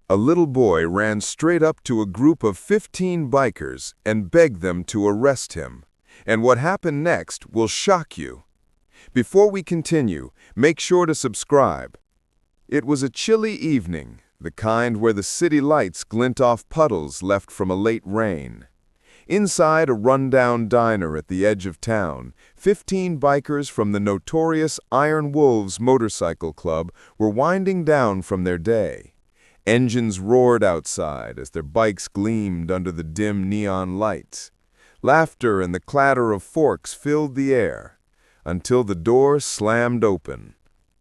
A little boy ran straight up to a group of 15 bikers and begged them to arrest him. And what happened next will shock you. Before we continue, make sure to subscribe. It was a chilly evening, the kind where the city lights glint off puddles left from a late rain. Inside a rundown diner at the edge of town, 15 bikers from the notorious Iron Wolves motorcycle club were winding down from their day. Engines roared outside as their bikes gleamed under the dim neon lights. Laughter and the clatter of forks filled the air, until the door slammed open.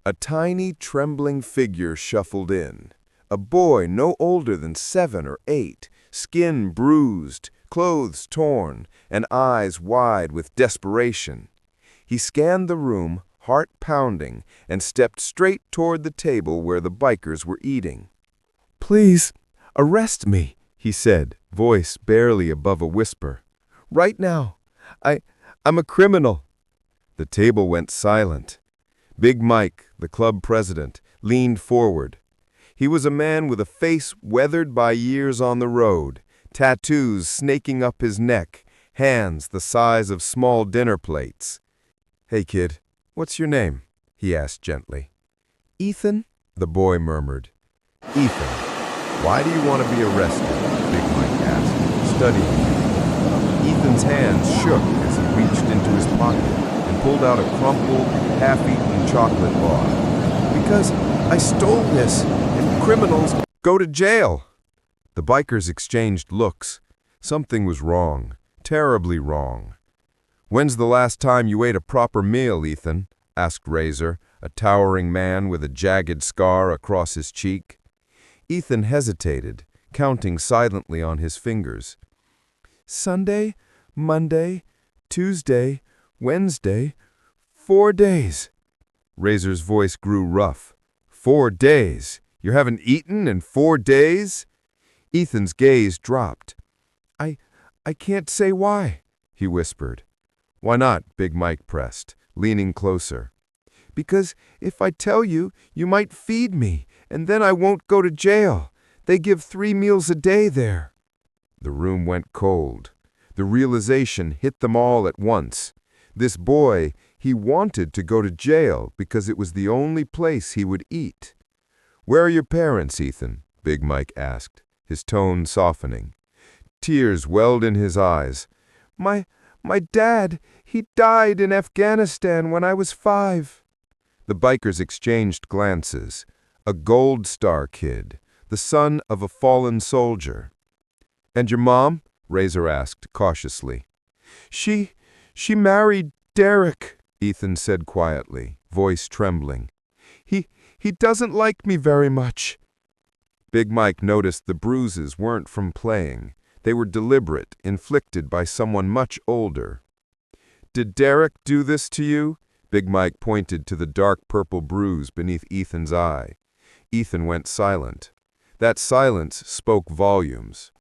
A tiny, trembling figure shuffled in. A boy no older than 7 or 8, skin bruised, clothes torn, and eyes wide with desperation. He scanned the room, heart pounding, and stepped straight toward the table where the bikers were eating. "Please, arrest me," he said, voice barely above a whisper. "Right now. I'm a criminal." The table went silent. Big Mike, the club president, leaned forward. He was a man with a face weathered by years on the road, tattoos snaking up his neck, hands the size of small dinner plates. "Hey, kid, what's your name?" he asked gently. "Ethan," the boy murmured. "Ethan, why do you want to be arrested?" Big Mike asked, studying him. Ethan's hands shook as he reached into his pocket and pulled out a crumpled, half-eaten chocolate bar. "Because I stole this, and criminals go to jail." The bikers exchanged looks. Something was wrong, terribly wrong. "When's the last time you ate a proper meal, Ethan?" asked Razor, a towering man with a jagged scar across his cheek. Ethan hesitated, counting silently on his fingers. "Sunday, Monday, Tuesday, Wednesday, 4 days." Razor's voice grew rough. 4 days? You haven't eaten in 4 days? Ethan's gaze dropped. I can't say why," he whispered. "Why not?" Big Mike pressed, leaning closer. "Because if I tell you, you might feed me, and then I won't go to jail. They give 3 meals a day there." The room went cold. The realization hit them all at once. This boy, he wanted to go to jail because it was the only place he would eat. "Where are your parents, Ethan?" Big Mike asked, his tone softening. Tears welled in his eyes. My dad, he died in Afghanistan when I was 5. The bikers exchanged glances. A Gold Star kid, the son of a fallen soldier. "And your mom?" Razor asked cautiously. She married Derek," Ethan said quietly, voice trembling. He doesn't like me very much." Big Mike noticed the bruises weren't from playing. They were deliberate, inflicted by someone much older. "Did Derek do this to you?" Big Mike pointed to the dark purple bruise beneath Ethan's eye. Ethan went silent. That silence spoke volumes.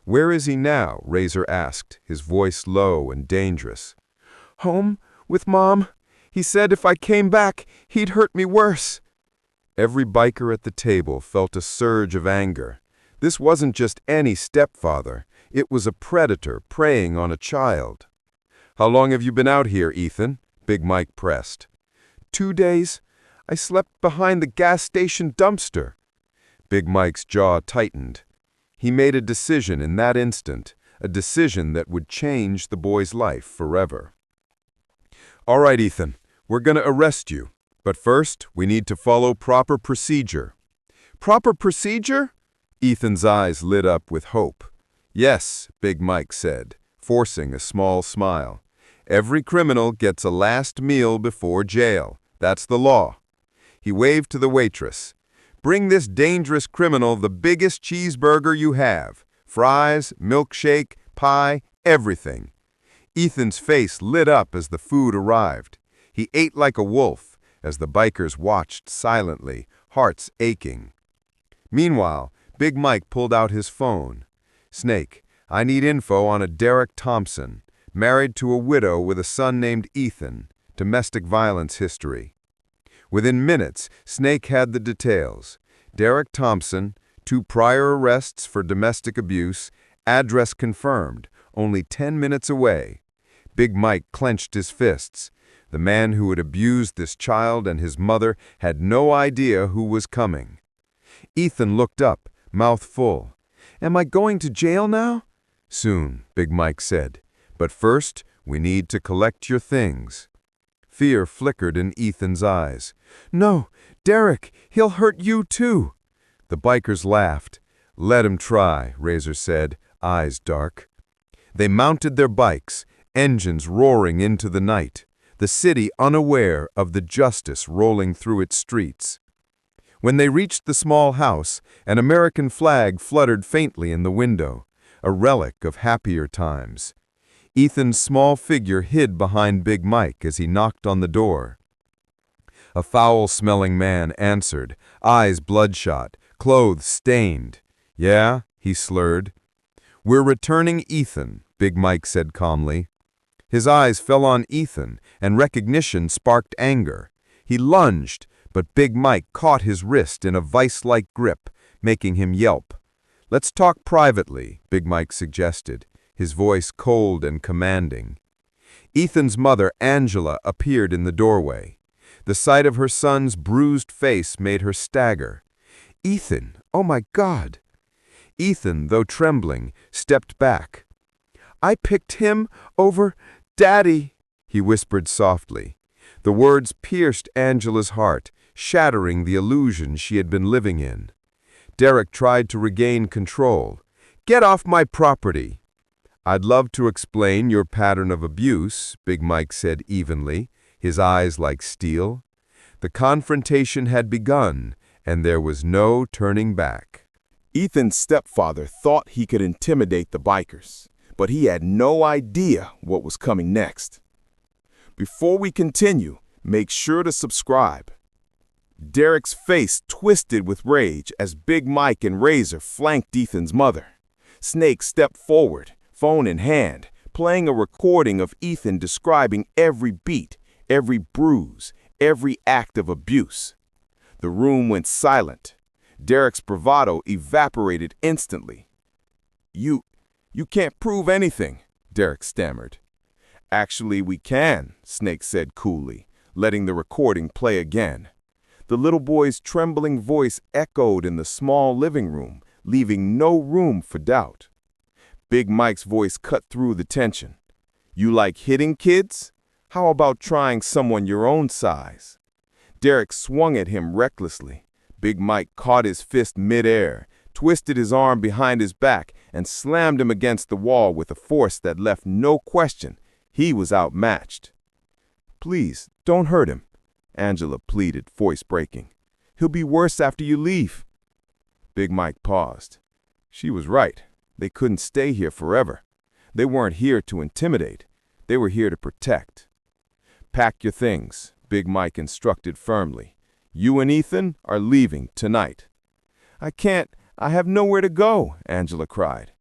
"Where is he now?" Razor asked, his voice low and dangerous. "Home, with Mom. He said if I came back, he'd hurt me worse." Every biker at the table felt a surge of anger. This wasn't just any stepfather. It was a predator preying on a child. "How long have you been out here, Ethan?" Big Mike pressed. 2 days. I slept behind the gas station dumpster." Big Mike's jaw tightened. He made a decision in that instant, a decision that would change the boy's life forever. "All right, Ethan, we're going to arrest you. But first, we need to follow proper procedure." "Proper procedure?" Ethan's eyes lit up with hope. "Yes," Big Mike said, forcing a small smile. "Every criminal gets a last meal before jail. That's the law." He waved to the waitress. "Bring this dangerous criminal the biggest cheeseburger you have. Fries, milkshake, pie, everything." Ethan's face lit up as the food arrived. He ate like a wolf, as the bikers watched silently, hearts aching. Meanwhile, Big Mike pulled out his phone. "Snake, I need info on a Derek Thompson, married to a widow with a son named Ethan, domestic violence history." Within minutes, Snake had the details. Derek Thompson, 2 prior arrests for domestic abuse, address confirmed, only 10 minutes away. Big Mike clenched his fists. The man who had abused this child and his mother had no idea who was coming. Ethan looked up, mouth full. "Am I going to jail now?" "Soon," Big Mike said. "But first, we need to collect your things." Fear flickered in Ethan's eyes. "No, Derek, he'll hurt you too." The bikers laughed. "Let him try," Razor said, eyes dark. They mounted their bikes, engines roaring into the night, the city unaware of the justice rolling through its streets. When they reached the small house, an American flag fluttered faintly in the window, a relic of happier times. Ethan's small figure hid behind Big Mike as he knocked on the door. A foul-smelling man answered, eyes bloodshot, clothes stained. "Yeah?" he slurred. "We're returning Ethan," Big Mike said calmly. His eyes fell on Ethan, and recognition sparked anger. He lunged, but Big Mike caught his wrist in a vice-like grip, making him yelp. "Let's talk privately," Big Mike suggested, his voice cold and commanding. Ethan's mother, Angela, appeared in the doorway. The sight of her son's bruised face made her stagger. "Ethan, oh my God!" Ethan, though trembling, stepped back. "I picked him over Daddy," he whispered softly. The words pierced Angela's heart, shattering the illusion she had been living in. Derek tried to regain control. "Get off my property." "I'd love to explain your pattern of abuse," Big Mike said evenly, his eyes like steel. The confrontation had begun, and there was no turning back. Ethan's stepfather thought he could intimidate the bikers, but he had no idea what was coming next. Before we continue, make sure to subscribe. Derek's face twisted with rage as Big Mike and Razor flanked Ethan's mother. Snake stepped forward, phone in hand, playing a recording of Ethan describing every beat, every bruise, every act of abuse. The room went silent. Derek's bravado evaporated instantly. You can't prove anything," Derek stammered. "Actually, we can," Snake said coolly, letting the recording play again. The little boy's trembling voice echoed in the small living room, leaving no room for doubt. Big Mike's voice cut through the tension. "You like hitting kids? How about trying someone your own size?" Derek swung at him recklessly. Big Mike caught his fist mid-air, twisted his arm behind his back, and slammed him against the wall with a force that left no question. He was outmatched. "Please, don't hurt him," Angela pleaded, voice breaking. "He'll be worse after you leave." Big Mike paused. She was right. They couldn't stay here forever. They weren't here to intimidate. They were here to protect. "Pack your things," Big Mike instructed firmly. "You and Ethan are leaving tonight." "I can't. I have nowhere to go," Angela cried.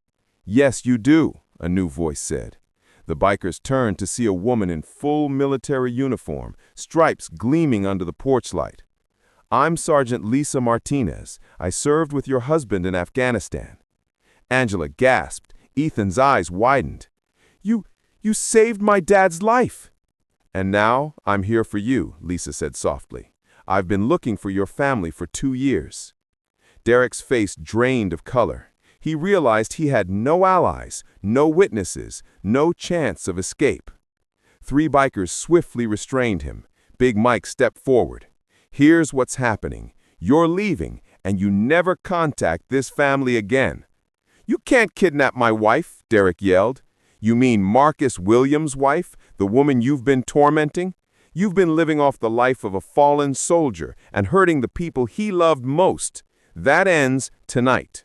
"Yes, you do," a new voice said. The bikers turned to see a woman in full military uniform, stripes gleaming under the porch light. "I'm Sergeant Lisa Martinez. I served with your husband in Afghanistan." Angela gasped. Ethan's eyes widened. You saved my dad's life." "And now I'm here for you," Lisa said softly. "I've been looking for your family for 2 years." Derek's face drained of color. He realized he had no allies, no witnesses, no chance of escape. 3 bikers swiftly restrained him. Big Mike stepped forward. "Here's what's happening. You're leaving, and you never contact this family again." "You can't kidnap my wife," Derek yelled. "You mean Marcus Williams' wife, the woman you've been tormenting? You've been living off the life of a fallen soldier and hurting the people he loved most. That ends tonight."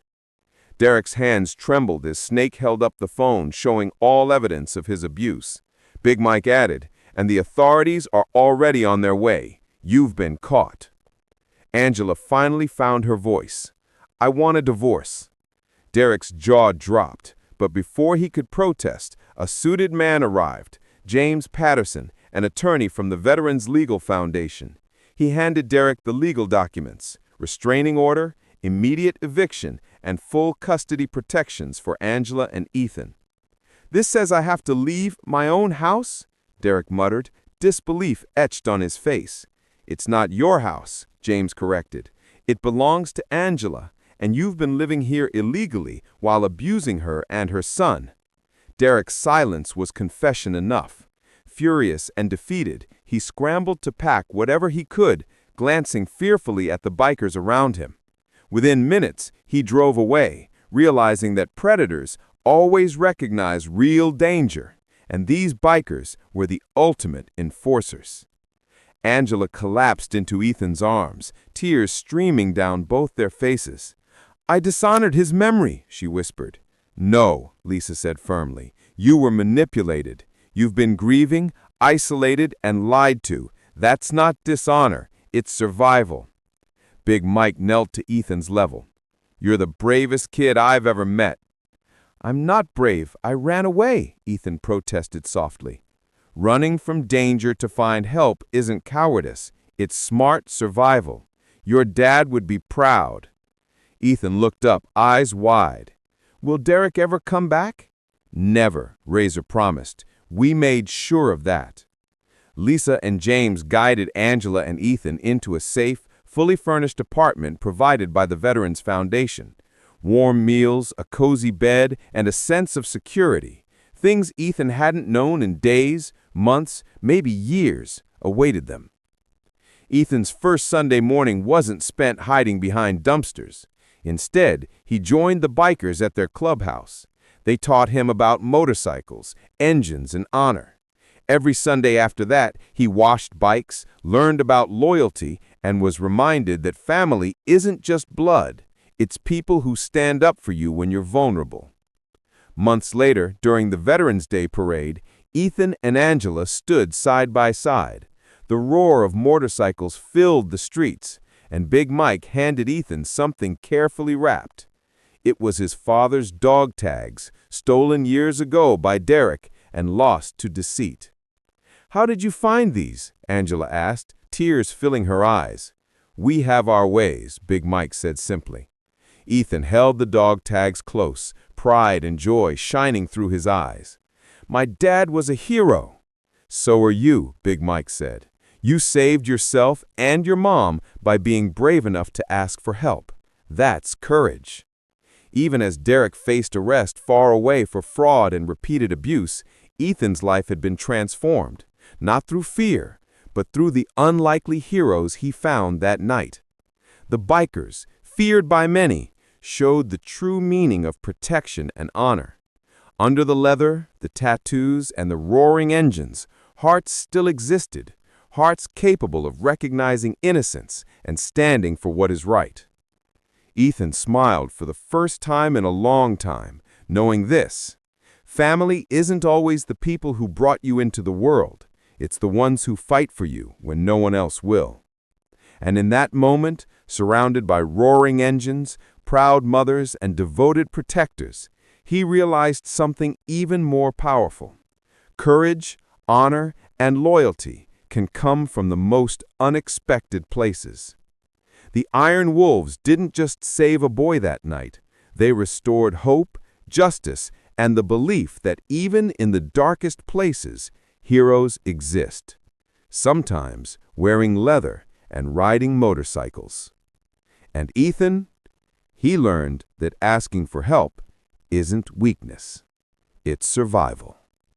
Derek's hands trembled as Snake held up the phone, showing all evidence of his abuse. Big Mike added, "And the authorities are already on their way. You've been caught." Angela finally found her voice. "I want a divorce." Derek's jaw dropped, but before he could protest, a suited man arrived, James Patterson, an attorney from the Veterans Legal Foundation. He handed Derek the legal documents, restraining order, immediate eviction, and full custody protections for Angela and Ethan. "This says I have to leave my own house?" Derek muttered, disbelief etched on his face. "It's not your house," James corrected. "It belongs to Angela, and you've been living here illegally while abusing her and her son." Derek's silence was confession enough. Furious and defeated, he scrambled to pack whatever he could, glancing fearfully at the bikers around him. Within minutes, he drove away, realizing that predators always recognize real danger, and these bikers were the ultimate enforcers. Angela collapsed into Ethan's arms, tears streaming down both their faces. "I dishonored his memory," she whispered. "No," Lisa said firmly. "You were manipulated. You've been grieving, isolated, and lied to. That's not dishonor, it's survival." Big Mike knelt to Ethan's level. "You're the bravest kid I've ever met." "I'm not brave. I ran away," Ethan protested softly. "Running from danger to find help isn't cowardice. It's smart survival. Your dad would be proud." Ethan looked up, eyes wide. "Will Derek ever come back?" "Never," Razor promised. "We made sure of that." Lisa and James guided Angela and Ethan into a safe, fully furnished apartment provided by the Veterans Foundation. Warm meals, a cozy bed, and a sense of security. Things Ethan hadn't known in days, months, maybe years, awaited them. Ethan's first Sunday morning wasn't spent hiding behind dumpsters. Instead, he joined the bikers at their clubhouse. They taught him about motorcycles, engines, and honor. Every Sunday after that, he washed bikes, learned about loyalty, and was reminded that family isn't just blood. It's people who stand up for you when you're vulnerable. Months later, during the Veterans Day parade, Ethan and Angela stood side by side. The roar of motorcycles filled the streets, and Big Mike handed Ethan something carefully wrapped. It was his father's dog tags, stolen years ago by Derek and lost to deceit. "How did you find these?" Angela asked, tears filling her eyes. "We have our ways," Big Mike said simply. Ethan held the dog tags close, pride and joy shining through his eyes. "My dad was a hero." "So are you," Big Mike said. "You saved yourself and your mom by being brave enough to ask for help. That's courage." Even as Derek faced arrest far away for fraud and repeated abuse, Ethan's life had been transformed, not through fear, but through the unlikely heroes he found that night. The bikers, feared by many, showed the true meaning of protection and honor. Under the leather, the tattoos, and the roaring engines, hearts still existed, hearts capable of recognizing innocence and standing for what is right. Ethan smiled for the first time in a long time, knowing this: family isn't always the people who brought you into the world. It's the ones who fight for you when no one else will. And in that moment, surrounded by roaring engines, proud mothers, and devoted protectors, he realized something even more powerful. Courage, honor, and loyalty can come from the most unexpected places. The Iron Wolves didn't just save a boy that night. They restored hope, justice, and the belief that even in the darkest places, heroes exist. Sometimes wearing leather and riding motorcycles. And Ethan, he learned that asking for help isn't weakness. It's survival.